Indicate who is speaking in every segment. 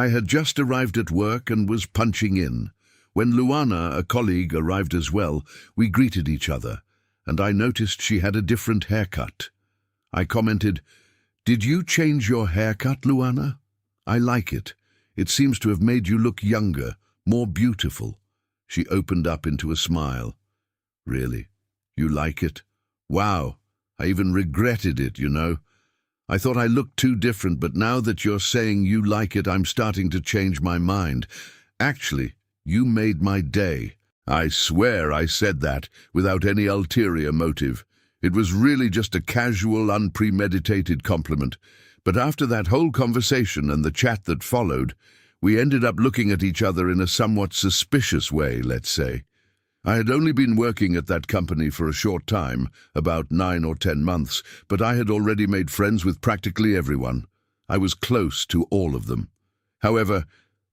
Speaker 1: I had just arrived at work and was punching in. When Luana, a colleague, arrived as well, we greeted each other, and I noticed she had a different haircut. I commented, "Did you change your haircut, Luana? I like it. It seems to have made you look younger, more beautiful." She opened up into a smile. "Really? You like it? Wow, I even regretted it, you know. I thought I looked too different, but now that you're saying you like it, I'm starting to change my mind. Actually, you made my day." I swear I said that without any ulterior motive. It was really just a casual, unpremeditated compliment. But after that whole conversation and the chat that followed, we ended up looking at each other in a somewhat suspicious way, let's say. I had only been working at that company for a short time, about 9 or 10 months, but I had already made friends with practically everyone. I was close to all of them. However,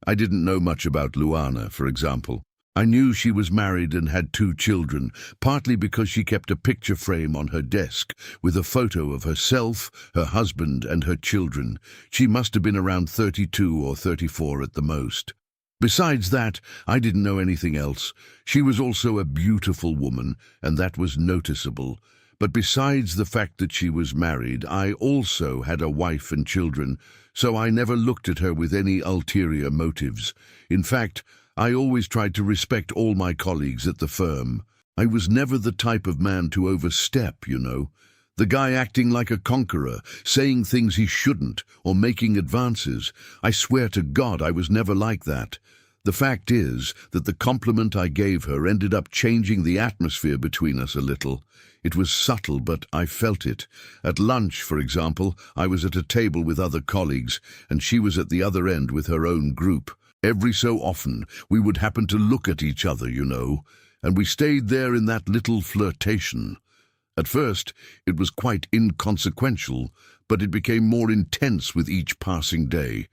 Speaker 1: I didn't know much about Luana, for example. I knew she was married and had 2 children, partly because she kept a picture frame on her desk with a photo of herself, her husband, and her children. She must have been around 32 or 34 at the most. Besides that, I didn't know anything else. She was also a beautiful woman, and that was noticeable. But besides the fact that she was married, I also had a wife and children, so I never looked at her with any ulterior motives. In fact, I always tried to respect all my colleagues at the firm. I was never the type of man to overstep, you know. The guy acting like a conqueror, saying things he shouldn't, or making advances. I swear to God I was never like that. The fact is that the compliment I gave her ended up changing the atmosphere between us a little. It was subtle, but I felt it. At lunch, for example, I was at a table with other colleagues, and she was at the other end with her own group. Every so often, we would happen to look at each other, you know, and we stayed there in that little flirtation. At first, it was quite inconsequential, but it became more intense with each passing day.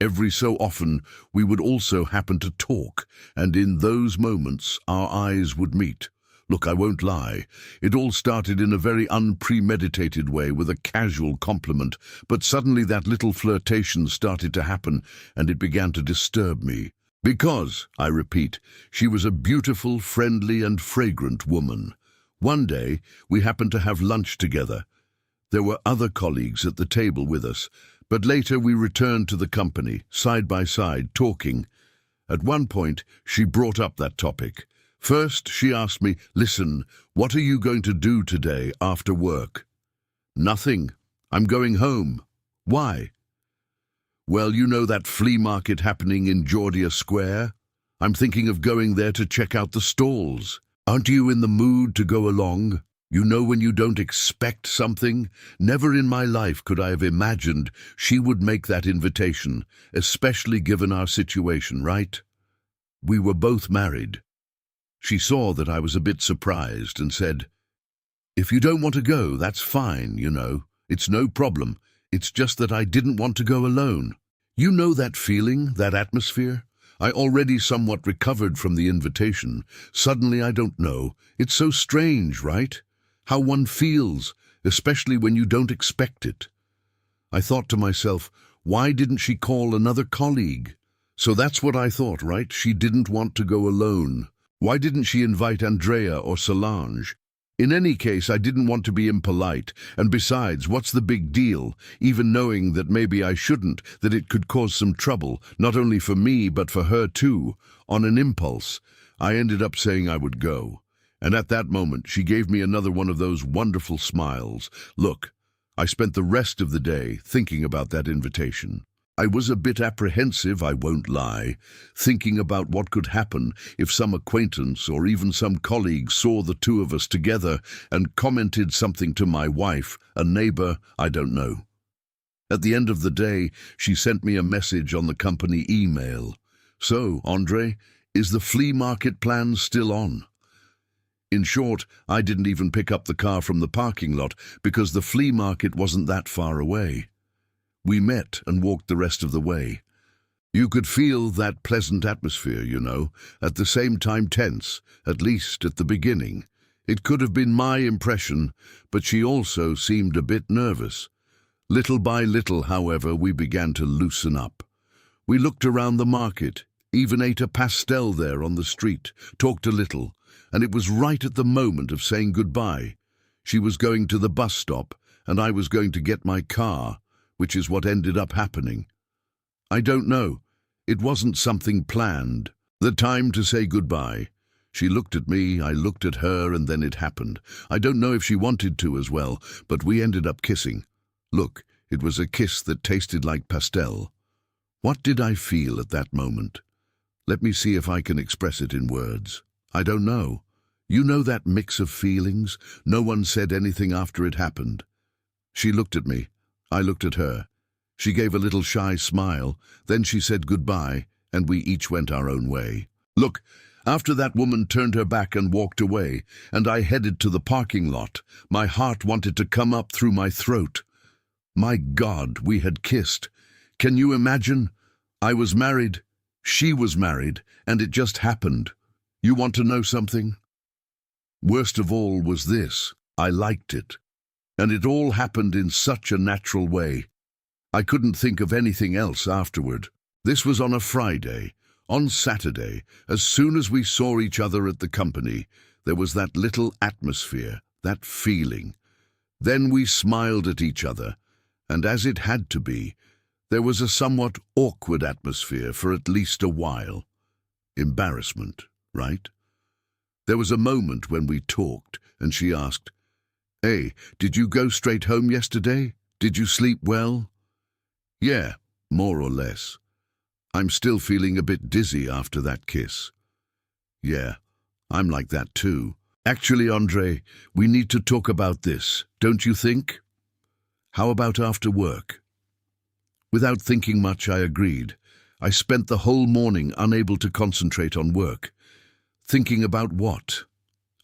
Speaker 1: Every so often, we would also happen to talk, and in those moments, our eyes would meet. Look, I won't lie. It all started in a very unpremeditated way with a casual compliment, but suddenly that little flirtation started to happen, and it began to disturb me. Because, I repeat, she was a beautiful, friendly, and fragrant woman. One day, we happened to have lunch together. There were other colleagues at the table with us, but later we returned to the company, side by side, talking. At one point, she brought up that topic. First, she asked me, "Listen, what are you going to do today after work?" "Nothing. I'm going home." "Why?" "Well, you know that flea market happening in Georgia Square? I'm thinking of going there to check out the stalls. Aren't you in the mood to go along? You know when you don't expect something? Never in my life could I have imagined she would make that invitation, especially given our situation, right? We were both married. She saw that I was a bit surprised and said, "If you don't want to go, that's fine, you know. It's no problem. It's just that I didn't want to go alone." You know that feeling, that atmosphere? I already somewhat recovered from the invitation. Suddenly, I don't know. It's so strange, right? How one feels, especially when you don't expect it. I thought to myself, why didn't she call another colleague? So that's what I thought, right? She didn't want to go alone. Why didn't she invite Andrea or Solange? In any case, I didn't want to be impolite, and besides, what's the big deal? Even knowing that maybe I shouldn't, that it could cause some trouble, not only for me, but for her too. On an impulse, I ended up saying I would go. And at that moment, she gave me another one of those wonderful smiles. Look, I spent the rest of the day thinking about that invitation. I was a bit apprehensive, I won't lie, thinking about what could happen if some acquaintance or even some colleague saw the two of us together and commented something to my wife, a neighbor, I don't know. At the end of the day, she sent me a message on the company email. "So, André, is the flea market plan still on?" In short, I didn't even pick up the car from the parking lot because the flea market wasn't that far away. We met and walked the rest of the way. You could feel that pleasant atmosphere, you know, at the same time tense, at least at the beginning. It could have been my impression, but she also seemed a bit nervous. Little by little, however, we began to loosen up. We looked around the market, even ate a pastel there on the street, talked a little, and it was right at the moment of saying goodbye. She was going to the bus stop, and I was going to get my car, which is what ended up happening. I don't know. It wasn't something planned. The time to say goodbye. She looked at me, I looked at her, and then it happened. I don't know if she wanted to as well, but we ended up kissing. Look, it was a kiss that tasted like pastel. What did I feel at that moment? Let me see if I can express it in words. I don't know. You know that mix of feelings? No one said anything after it happened. She looked at me. I looked at her. She gave a little shy smile. Then she said goodbye, and we each went our own way. Look, after that woman turned her back and walked away, and I headed to the parking lot, my heart wanted to come up through my throat. My God, we had kissed. Can you imagine? I was married, she was married, and it just happened. You want to know something? Worst of all was this. I liked it. And it all happened in such a natural way. I couldn't think of anything else afterward. This was on a Friday. On Saturday, as soon as we saw each other at the company, there was that little atmosphere, that feeling. Then we smiled at each other, and as it had to be, there was a somewhat awkward atmosphere for at least a while. Embarrassment, right? There was a moment when we talked, and she asked, "Hey, did you go straight home yesterday? Did you sleep well?" "Yeah, more or less. I'm still feeling a bit dizzy after that kiss." "Yeah, I'm like that too. Actually, André, we need to talk about this, don't you think? How about after work?" Without thinking much, I agreed. I spent the whole morning unable to concentrate on work. Thinking about what?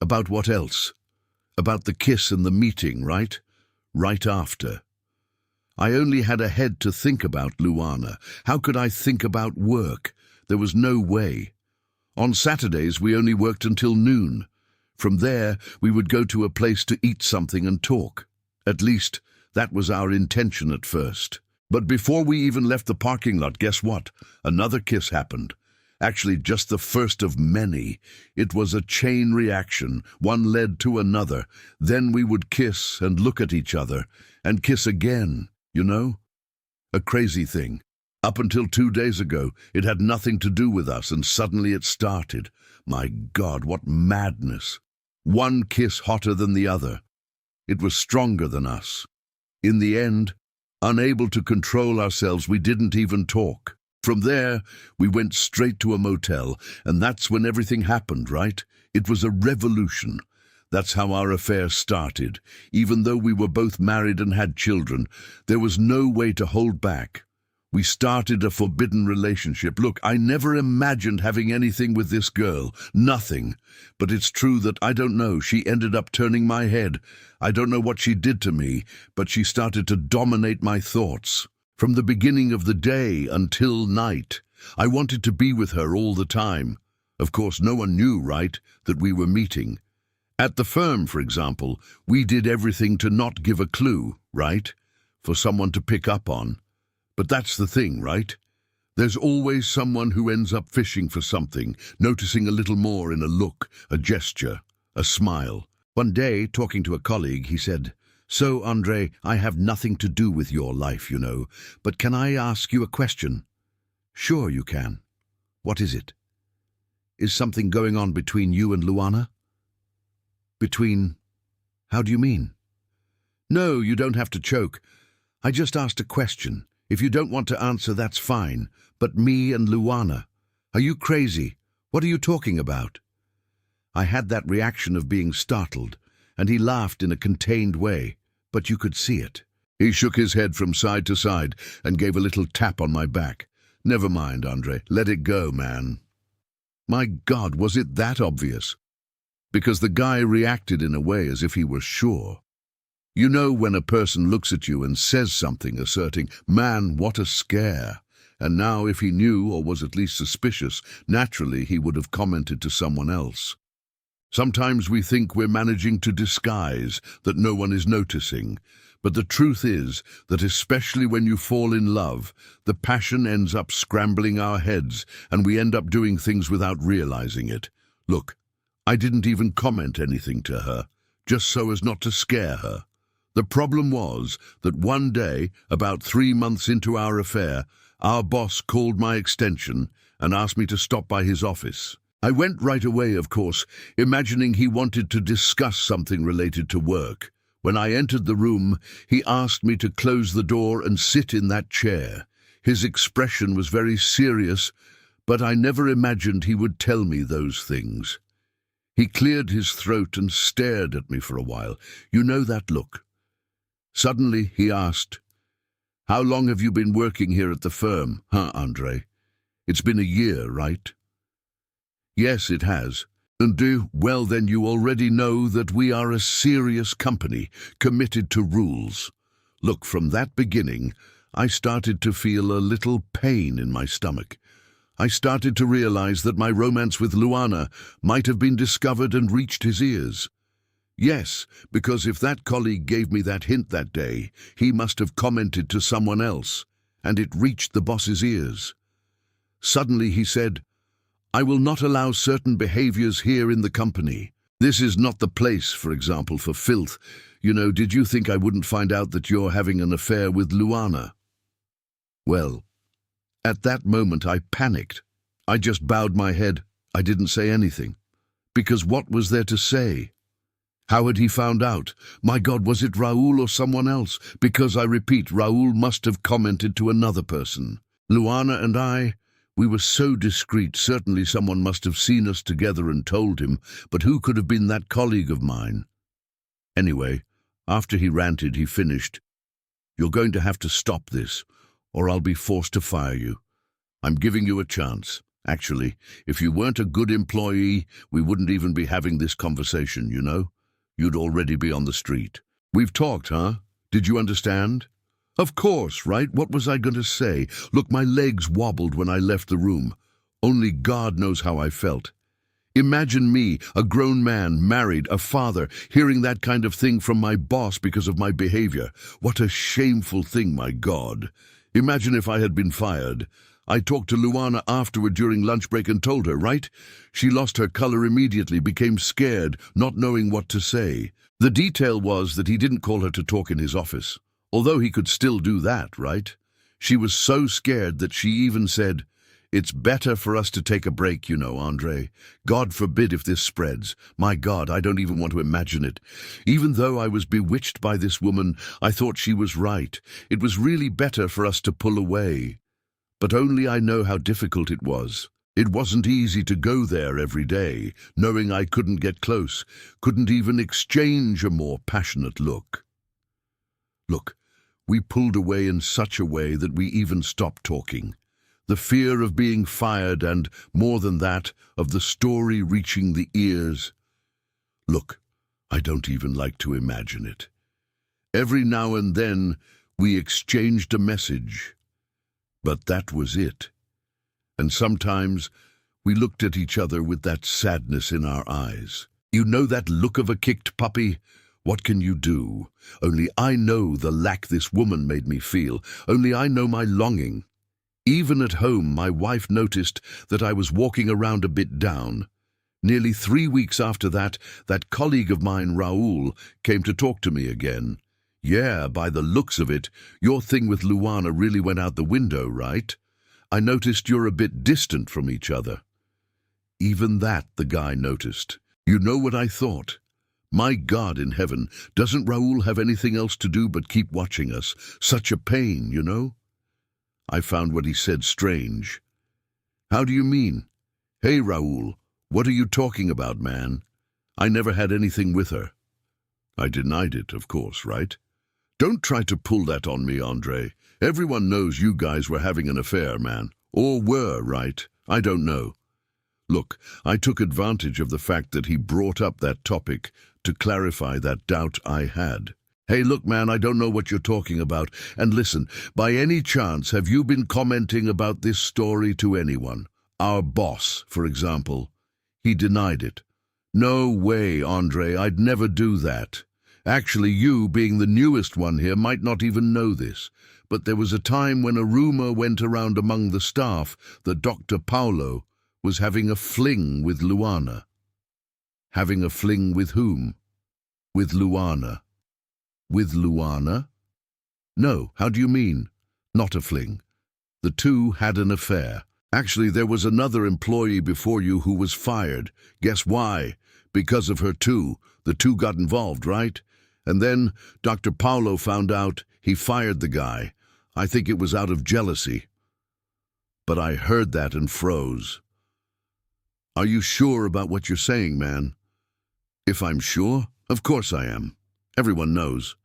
Speaker 1: About what else? About the kiss and the meeting, right? Right after. I only had a head to think about Luana. How could I think about work? There was no way. On Saturdays, we only worked until noon. From there, we would go to a place to eat something and talk. At least, that was our intention at first. But before we even left the parking lot, guess what? Another kiss happened. Actually, just the first of many. It was a chain reaction. One led to another. Then we would kiss and look at each other, and kiss again, you know? A crazy thing. Up until 2 days ago, it had nothing to do with us, and suddenly it started. My God, what madness. One kiss hotter than the other. It was stronger than us. In the end, unable to control ourselves, we didn't even talk. From there, we went straight to a motel, and that's when everything happened, right? It was a revolution. That's how our affair started. Even though we were both married and had children, there was no way to hold back. We started a forbidden relationship. Look, I never imagined having anything with this girl. Nothing. But it's true that I don't know. She ended up turning my head. I don't know what she did to me, but she started to dominate my thoughts. From the beginning of the day until night, I wanted to be with her all the time. Of course, no one knew, right, that we were meeting. At the firm, for example, we did everything to not give a clue, right, for someone to pick up on. But that's the thing, right? There's always someone who ends up fishing for something, noticing a little more in a look, a gesture, a smile. One day, talking to a colleague, he said, "So, André, I have nothing to do with your life, you know, but can I ask you a question?" "Sure you can." "What is it?" "Is something going on between you and Luana?" "Between... How do you mean?" "No, you don't have to choke. I just asked a question. If you don't want to answer, that's fine. But me and Luana. Are you crazy? What are you talking about?" I had that reaction of being startled, and he laughed in a contained way, but you could see it. He shook his head from side to side and gave a little tap on my back. "Never mind, André. Let it go, man." My God, was it that obvious? Because the guy reacted in a way as if he were sure. You know when a person looks at you and says something asserting, "Man, what a scare." And now if he knew or was at least suspicious, naturally he would have commented to someone else. Sometimes we think we're managing to disguise, that no one is noticing. But the truth is that especially when you fall in love, the passion ends up scrambling our heads and we end up doing things without realizing it. Look, I didn't even comment anything to her, just so as not to scare her. The problem was that one day, about 3 months into our affair, our boss called my extension and asked me to stop by his office. I went right away, of course, imagining he wanted to discuss something related to work. When I entered the room, he asked me to close the door and sit in that chair. His expression was very serious, but I never imagined he would tell me those things. He cleared his throat and stared at me for a while. You know that look. Suddenly he asked, "How long have you been working here at the firm, huh, André? It's been a year, right?" "Yes, it has." "And well, then you already know that we are a serious company, committed to rules." Look, from that beginning, I started to feel a little pain in my stomach. I started to realize that my romance with Luana might have been discovered and reached his ears. Yes, because if that colleague gave me that hint that day, he must have commented to someone else, and it reached the boss's ears. Suddenly he said, "I will not allow certain behaviors here in the company. This is not the place, for example, for filth. You know, did you think I wouldn't find out that you're having an affair with Luana?" Well, at that moment I panicked. I just bowed my head. I didn't say anything. Because what was there to say? How had he found out? My God, was it Raoul or someone else? Because I repeat, Raoul must have commented to another person. Luana and I, we were so discreet, certainly someone must have seen us together and told him, but who could have been that colleague of mine? Anyway, after he ranted, he finished, "You're going to have to stop this, or I'll be forced to fire you. I'm giving you a chance. Actually, if you weren't a good employee, we wouldn't even be having this conversation, you know? You'd already be on the street. We've talked, huh? Did you understand?" Of course, right? What was I going to say? Look, my legs wobbled when I left the room. Only God knows how I felt. Imagine me, a grown man, married, a father, hearing that kind of thing from my boss because of my behavior. What a shameful thing, my God. Imagine if I had been fired. I talked to Luana afterward during lunch break and told her, right? She lost her color immediately, became scared, not knowing what to say. The detail was that he didn't call her to talk in his office. Although he could still do that, right? She was so scared that she even said, "It's better for us to take a break, you know, André. God forbid if this spreads. My God, I don't even want to imagine it." Even though I was bewitched by this woman, I thought she was right. It was really better for us to pull away. But only I know how difficult it was. It wasn't easy to go there every day, knowing I couldn't get close, couldn't even exchange a more passionate look. Look, we pulled away in such a way that we even stopped talking. The fear of being fired and, more than that, of the story reaching the ears. Look, I don't even like to imagine it. Every now and then we exchanged a message. But that was it. And sometimes we looked at each other with that sadness in our eyes. You know that look of a kicked puppy? What can you do? Only I know the lack this woman made me feel. Only I know my longing. Even at home, my wife noticed that I was walking around a bit down. Nearly 3 weeks after that colleague of mine, Raoul, came to talk to me again. "Yeah, by the looks of it, your thing with Luana really went out the window, right? I noticed you're a bit distant from each other." Even that the guy noticed. You know what I thought? My God in heaven, doesn't Raoul have anything else to do but keep watching us? Such a pain, you know? I found what he said strange. "How do you mean?" "Hey, Raoul, what are you talking about, man? I never had anything with her." I denied it, of course, right? Don't try to pull that on me, André. Everyone knows you guys were having an affair, man. Or were, right? I don't know. Look, I took advantage of the fact that he brought up that topic to clarify that doubt I had. "Hey, look, man, I don't know what you're talking about. And listen, by any chance, have you been commenting about this story to anyone? Our boss, for example?" He denied it. No way, André, I'd never do that. Actually, you, being the newest one here, might not even know this, but there was a time when a rumor went around among the staff that Dr. Paulo was having a fling with Luana. Having a fling with whom? With Luana. With Luana? No, how do you mean? Not a fling. The two had an affair. Actually, there was another employee before you who was fired. Guess why? Because of her too. The two got involved, right? And then Dr. Paulo found out. He fired the guy. I think it was out of jealousy. But I heard that and froze. Are you sure about what you're saying, man? If I'm sure? Of course I am. Everyone knows.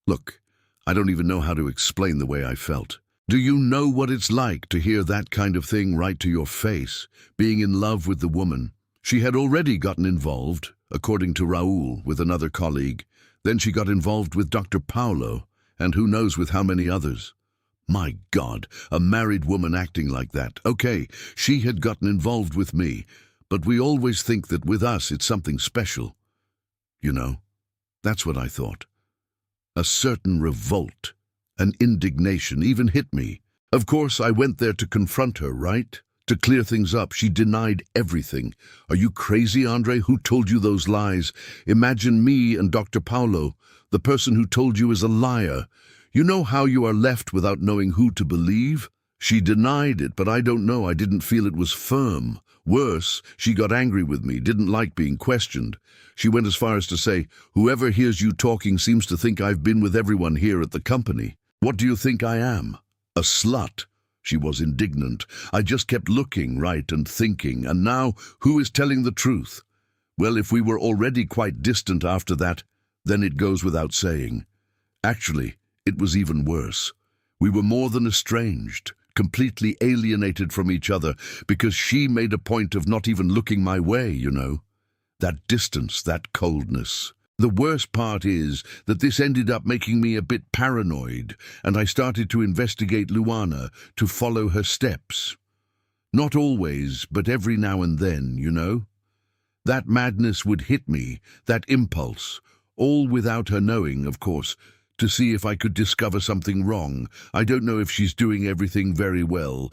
Speaker 1: Look, I don't even know how to explain the way I felt. Do you know what it's like to hear that kind of thing right to your face, being in love with the woman? She had already gotten involved, according to Raul, with another colleague. Then she got involved with Dr. Paulo, and who knows with how many others. My God, a married woman acting like that. Okay, she had gotten involved with me, but we always think that with us it's something special. You know, that's what I thought. A certain revolt, an indignation even hit me. Of course, I went there to confront her, right? To clear things up. She denied everything. Are you crazy, André? Who told you those lies? Imagine me and Dr. Paulo. The person who told you is a liar. You know how you are left without knowing who to believe? She denied it, but I don't know. I didn't feel it was firm. Worse, she got angry with me, didn't like being questioned. She went as far as to say, whoever hears you talking seems to think I've been with everyone here at the company. What do you think I am? A slut? She was indignant. I just kept looking, right, and thinking, and now, who is telling the truth? Well, if we were already quite distant after that, then it goes without saying. Actually, it was even worse. We were more than estranged, completely alienated from each other, because she made a point of not even looking my way, you know. That distance, that coldness. The worst part is that this ended up making me a bit paranoid, and I started to investigate Luana, to follow her steps. Not always, but every now and then, you know. That madness would hit me, that impulse, all without her knowing, of course, to see if I could discover something wrong. I don't know if she's doing everything very well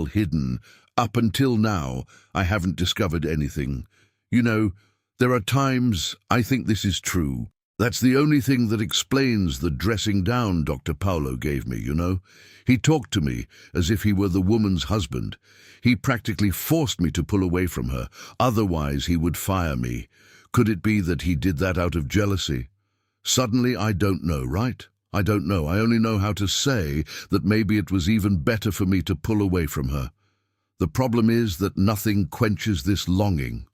Speaker 1: hidden. Up until now, I haven't discovered anything. You know, there are times I think this is true. That's the only thing that explains the dressing down Dr. Paulo gave me, you know. He talked to me as if he were the woman's husband. He practically forced me to pull away from her, otherwise he would fire me. Could it be that he did that out of jealousy? Suddenly, I don't know, right? I don't know. I only know how to say that maybe it was even better for me to pull away from her. The problem is that nothing quenches this longing.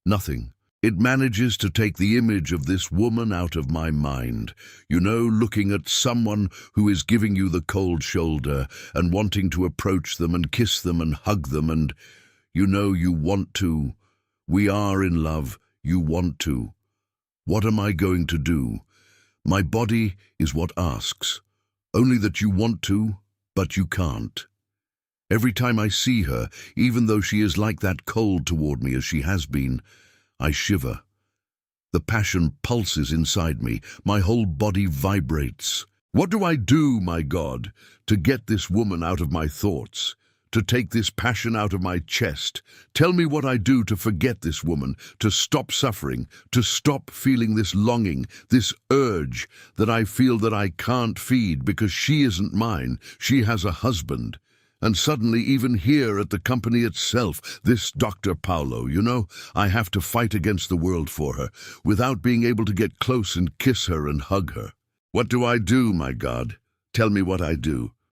Speaker 1: Nothing. It manages to take the image of this woman out of my mind. You know, looking at someone who is giving you the cold shoulder and wanting to approach them and kiss them and hug them and, you know, you want to. We are in love. You want to. What am I going to do? My body is what asks. Only that you want to, but you can't. Every time I see her, even though she is like that cold toward me as she has been, I shiver. The passion pulses inside me. My whole body vibrates. What do I do, my God, to get this woman out of my thoughts? To take this passion out of my chest? Tell me what I do to forget this woman, to stop suffering, to stop feeling this longing, this urge that I feel that I can't feed because she isn't mine, she has a husband. And suddenly, even here at the company itself, this Dr. Paulo, you know, I have to fight against the world for her, without being able to get close and kiss her and hug her. What do I do, my God? Tell me what I do.